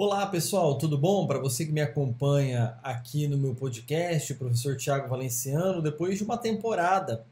Olá pessoal, tudo bom? Para você que me acompanha aqui no meu podcast, o professor Tiago Valenciano, depois de uma temporada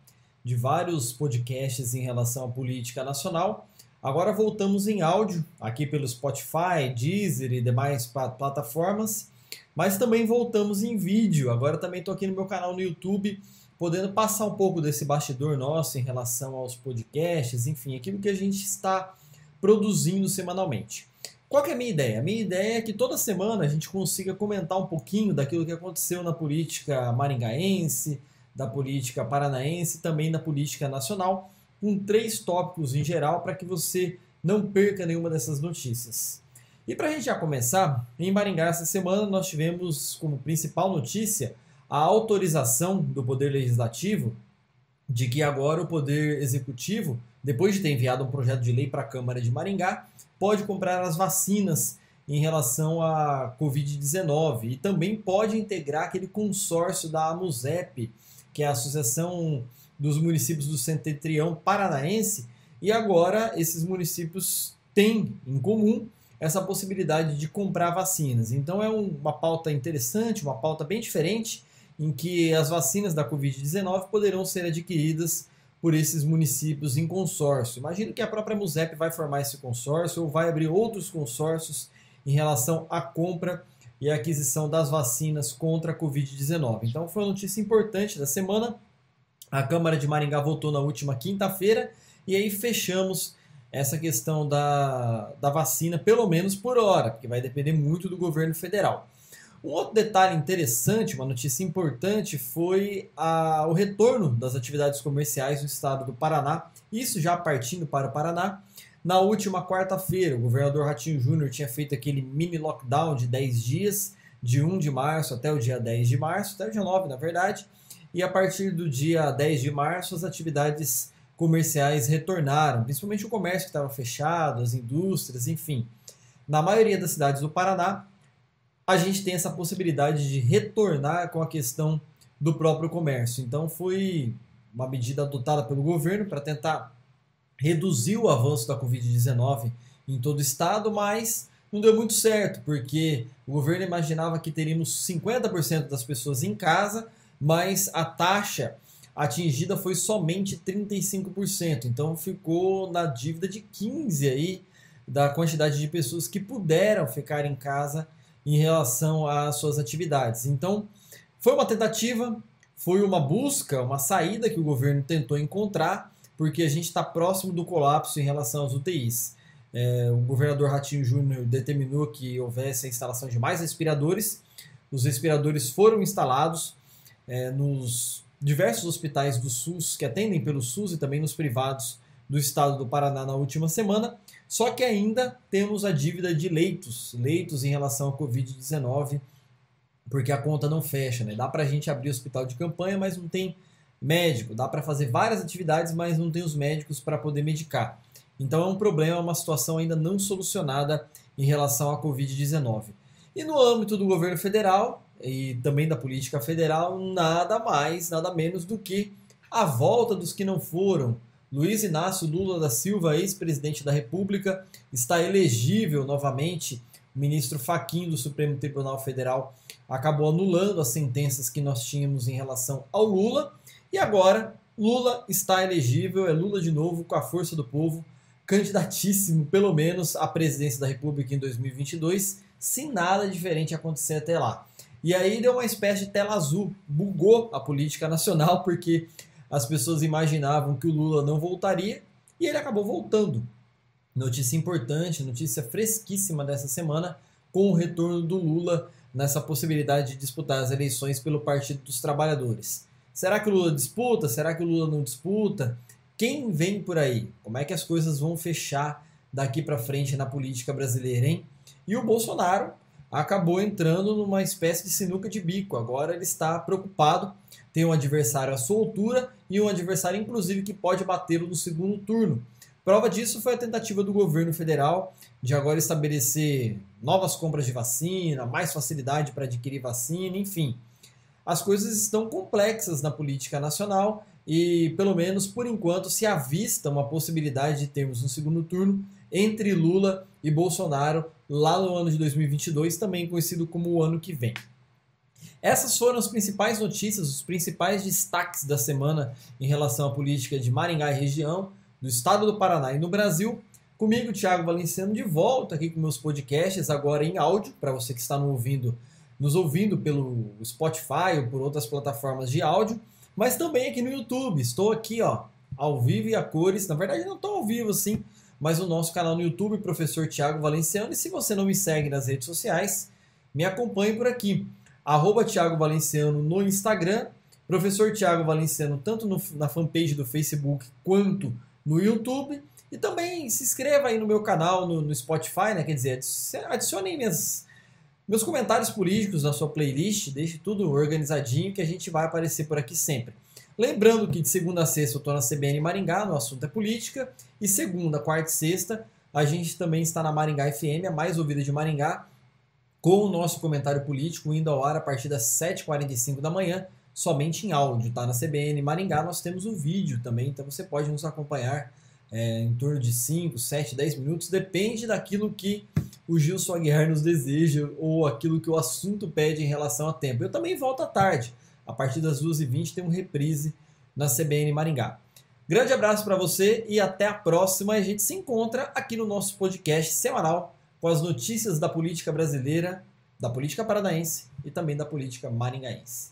de vários podcasts em relação à política nacional, agora voltamos em áudio aqui pelo Spotify, Deezer e demais plataformas, mas também voltamos em vídeo. Agora também estou aqui no meu canal no YouTube, podendo passar um pouco desse bastidor nosso em relação aos podcasts, enfim, aquilo que a gente está produzindo semanalmente. Qual que é a minha ideia? A minha ideia é que toda semana a gente consiga comentar um pouquinho daquilo que aconteceu na política maringaense, da política paranaense e também da política nacional, com 3 tópicos em geral para que você não perca nenhuma dessas notícias. E para a gente já começar, em Maringá essa semana nós tivemos como principal notícia a autorização do Poder Legislativo de que agora o Poder Executivo, depois de ter enviado um projeto de lei para a Câmara de Maringá, pode comprar as vacinas em relação à Covid-19 e também pode integrar aquele consórcio da AMUSEP, que é a Associação dos Municípios do Setentrião Paranaense, e agora esses municípios têm em comum essa possibilidade de comprar vacinas. Então é uma pauta interessante, uma pauta bem diferente, em que as vacinas da Covid-19 poderão ser adquiridas por esses municípios em consórcio. Imagino que a própria MUSEP vai formar esse consórcio ou vai abrir outros consórcios em relação à compra e aquisição das vacinas contra a Covid-19. Então foi uma notícia importante da semana. A Câmara de Maringá votou na última quinta-feira e aí fechamos essa questão da vacina, pelo menos por hora, porque vai depender muito do governo federal. Um outro detalhe interessante, uma notícia importante, foi o retorno das atividades comerciais no estado do Paraná, isso já partindo para o Paraná. Na última quarta-feira, o governador Ratinho Júnior tinha feito aquele mini lockdown de 10 dias, de 1 de março até o dia 10 de março, até o dia 9, na verdade, e a partir do dia 10 de março as atividades comerciais retornaram, principalmente o comércio que estava fechado, as indústrias, enfim. Na maioria das cidades do Paraná, a gente tem essa possibilidade de retornar com a questão do próprio comércio. Então foi uma medida adotada pelo governo para tentar reduzir o avanço da Covid-19 em todo o estado, mas não deu muito certo, porque o governo imaginava que teríamos 50% das pessoas em casa, mas a taxa atingida foi somente 35%. Então ficou na dívida de 15% aí da quantidade de pessoas que puderam ficar em casa em relação às suas atividades. Então, foi uma tentativa, foi uma busca, uma saída que o governo tentou encontrar, porque a gente está próximo do colapso em relação às UTIs. O governador Ratinho Júnior determinou que houvesse a instalação de mais respiradores. Os respiradores foram instalados nos diversos hospitais do SUS, que atendem pelo SUS e também nos privados do estado do Paraná na última semana. Só que ainda temos a dívida de leitos em relação à Covid-19, porque a conta não fecha, né? Dá para a gente abrir hospital de campanha, mas não tem médico. Dá para fazer várias atividades, mas não tem os médicos para poder medicar. Então é um problema, uma situação ainda não solucionada em relação à Covid-19. E no âmbito do governo federal e também da política federal, nada mais, nada menos do que a volta dos que não foram. Luiz Inácio Lula da Silva, ex-presidente da República, está elegível novamente. O ministro Fachin do Supremo Tribunal Federal acabou anulando as sentenças que nós tínhamos em relação ao Lula. E agora, Lula está elegível, é Lula de novo, com a força do povo, candidatíssimo, pelo menos, à presidência da República em 2022, se nada diferente acontecer até lá. E aí deu uma espécie de tela azul, bugou a política nacional, porque as pessoas imaginavam que o Lula não voltaria e ele acabou voltando. Notícia importante, notícia fresquíssima dessa semana, com o retorno do Lula nessa possibilidade de disputar as eleições pelo Partido dos Trabalhadores. Será que o Lula disputa? Será que o Lula não disputa? Quem vem por aí? Como é que as coisas vão fechar daqui para frente na política brasileira, hein? E o Bolsonaro acabou entrando numa espécie de sinuca de bico. Agora ele está preocupado, tem um adversário à sua altura e um adversário, inclusive, que pode batê-lo no segundo turno. Prova disso foi a tentativa do governo federal de agora estabelecer novas compras de vacina, mais facilidade para adquirir vacina, enfim. As coisas estão complexas na política nacional e, pelo menos por enquanto, se avista uma possibilidade de termos no segundo turno entre Lula e Bolsonaro lá no ano de 2022, também conhecido como o ano que vem. Essas foram as principais notícias, os principais destaques da semana em relação à política de Maringá e região, do estado do Paraná e no Brasil. Comigo, Thiago Valenciano, de volta aqui com meus podcasts, agora em áudio, para você que está nos ouvindo pelo Spotify ou por outras plataformas de áudio, mas também aqui no YouTube. Estou aqui, ao vivo e a cores. Na verdade, não estou ao vivo, sim, mas o nosso canal no YouTube, Professor Thiago Valenciano. E se você não me segue nas redes sociais, me acompanhe por aqui. @Thiago Valenciano no Instagram, Professor Thiago Valenciano, tanto na fanpage do Facebook quanto no YouTube. E também se inscreva aí no meu canal no Spotify, né? Quer dizer, adicione meus comentários políticos na sua playlist, deixe tudo organizadinho que a gente vai aparecer por aqui sempre. Lembrando que de segunda a sexta eu estou na CBN Maringá, no assunto é política, e segunda, quarta e sexta a gente também está na Maringá FM, a mais ouvida de Maringá, com o nosso comentário político indo ao ar a partir das 7h45 da manhã, somente em áudio, tá? Na CBN Maringá nós temos o vídeo também, então você pode nos acompanhar em torno de 5, 7, 10 minutos, depende daquilo que o Gilson Aguiar nos deseja ou aquilo que o assunto pede em relação a tempo. Eu também volto à tarde, a partir das 2h20 tem um reprise na CBN Maringá. Grande abraço para você e até a próxima. A gente se encontra aqui no nosso podcast semanal com as notícias da política brasileira, da política paranaense e também da política maringaense.